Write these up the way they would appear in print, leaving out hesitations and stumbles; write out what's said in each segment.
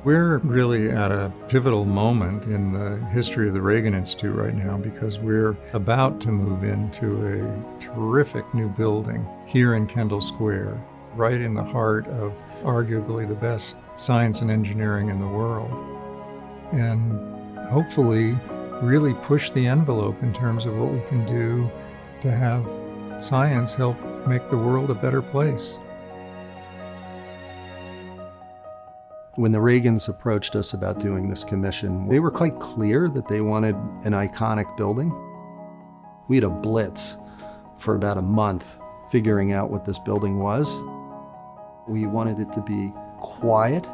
We're really at a pivotal moment in the history of the Ragon Institute right now because we're about to move into a terrific new building here in Kendall Square, right in the heart of arguably the best science and engineering in the world. And hopefully really push the envelope in terms of what we can do to have science help make the world a better place. When the Ragons approached us about doing this commission, they were quite clear that they wanted an iconic building. We had a blitz for about a month figuring out what this building was. We wanted it to be quiet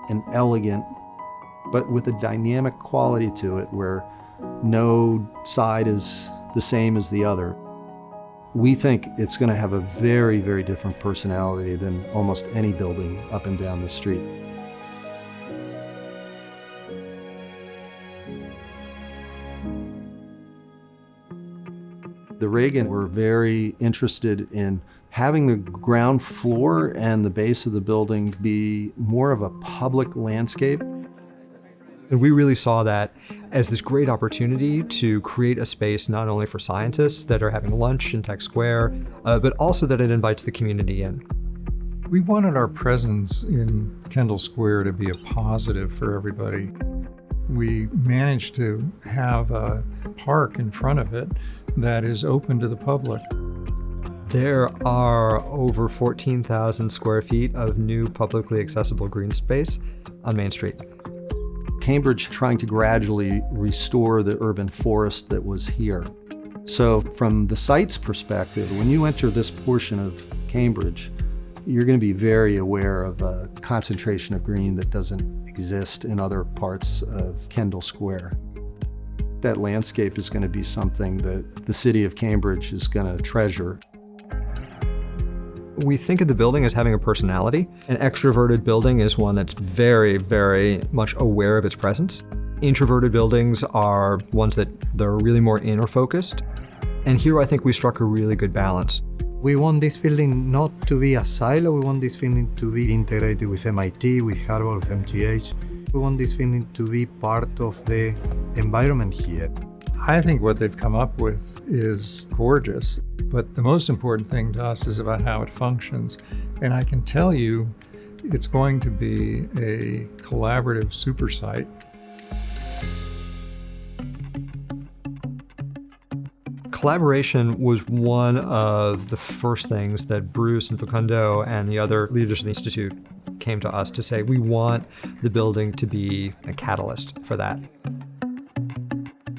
and elegant, but with a dynamic quality to it where no side is the same as the other. We think it's going to have a very, very different personality than almost any building up and down the street. The Ragon were very interested in having the ground floor and the base of the building be more of a public landscape. And we really saw that as this great opportunity to create a space not only for scientists that are having lunch in Tech Square, but also that it invites the community in. We wanted our presence in Kendall Square to be a positive for everybody. We managed to have a park in front of it that is open to the public. There are over 14,000 square feet of new publicly accessible green space on Main Street. Cambridge trying to gradually restore the urban forest that was here. So from the site's perspective, when you enter this portion of Cambridge, you're going to be very aware of a concentration of green that doesn't exist in other parts of Kendall Square. That landscape is going to be something that the city of Cambridge is going to treasure. We think of the building as having a personality. An extroverted building is one that's very, very much aware of its presence. Introverted buildings are ones that they're really more inner focused. And here I think we struck a really good balance. We want this building not to be a silo, we want this building to be integrated with MIT, with Harvard, with MGH. We want this building to be part of the environment here. I think what they've come up with is gorgeous, but the most important thing to us is about how it functions. And I can tell you, it's going to be a collaborative super site. Collaboration was one of the first things that Bruce and Facundo and the other leaders of the Institute came to us to say, we want the building to be a catalyst for that.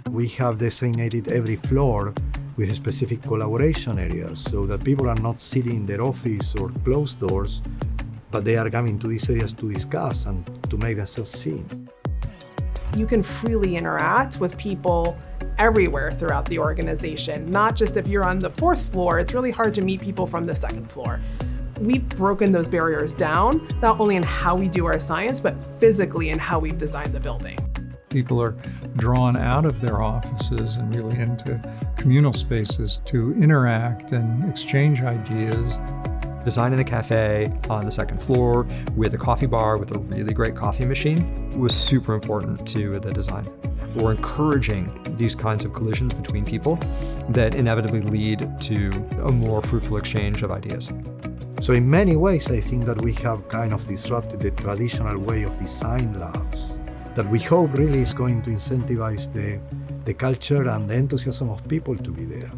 We have designated every floor with specific collaboration areas so that people are not sitting in their office or closed doors, but they are coming to these areas to discuss and to make themselves seen. You can freely interact with people everywhere throughout the organization, not just if you're on the 4th floor. It's really hard to meet people from the 2nd floor. We've broken those barriers down, not only in how we do our science, but physically in how we've designed the building. People are drawn out of their offices and really into communal spaces to interact and exchange ideas. Designing the cafe on the 2nd floor with a coffee bar with a really great coffee machine was super important to the design. We're encouraging these kinds of collisions between people that inevitably lead to a more fruitful exchange of ideas. So in many ways, I think that we have kind of disrupted the traditional way of design labs that we hope really is going to incentivize the culture and the enthusiasm of people to be there.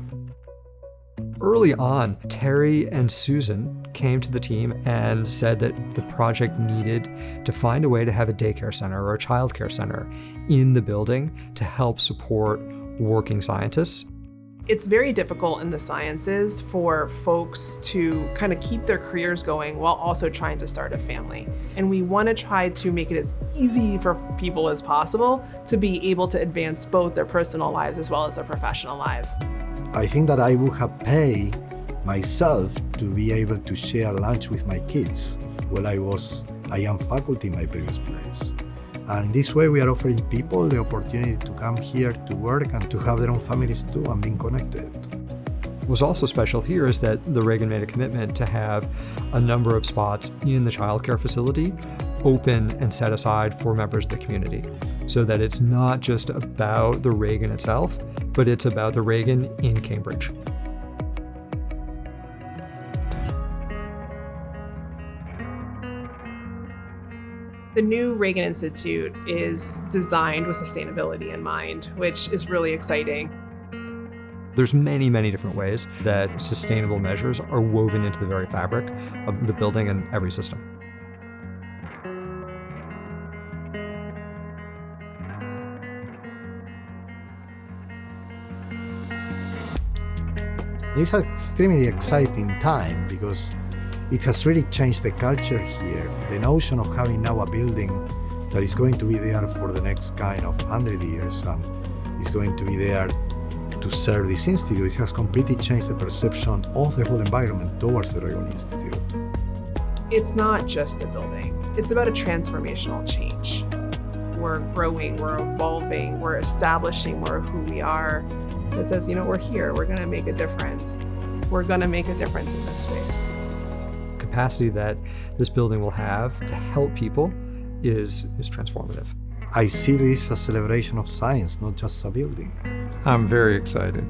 Early on, Terry and Susan came to the team and said that the project needed to find a way to have a daycare center or a childcare center in the building to help support working scientists. It's very difficult in the sciences for folks to kind of keep their careers going while also trying to start a family. And we want to try to make it as easy for people as possible to be able to advance both their personal lives as well as their professional lives. I think that I would have paid myself to be able to share lunch with my kids while I was a young faculty in my previous place. And in this way, we are offering people the opportunity to come here to work and to have their own families too and being connected. What's also special here is that the Ragon made a commitment to have a number of spots in the childcare facility open and set aside for members of the community, so that it's not just about the Ragon itself, but it's about the Ragon in Cambridge. The new Ragon Institute is designed with sustainability in mind, which is really exciting. There's many, many different ways that sustainable measures are woven into the very fabric of the building and every system. It's an extremely exciting time because it has really changed the culture here. The notion of having now a building that is going to be there for the next kind of 100 years and is going to be there to serve this institute, it has completely changed the perception of the whole environment towards the Ragon Institute. It's not just a building, it's about a transformational change. We're growing, we're evolving, we're establishing more of who we are. It says, we're here, we're gonna make a difference. We're gonna make a difference in this space. Capacity that this building will have to help people is transformative. I see this as a celebration of science, not just a building. I'm very excited.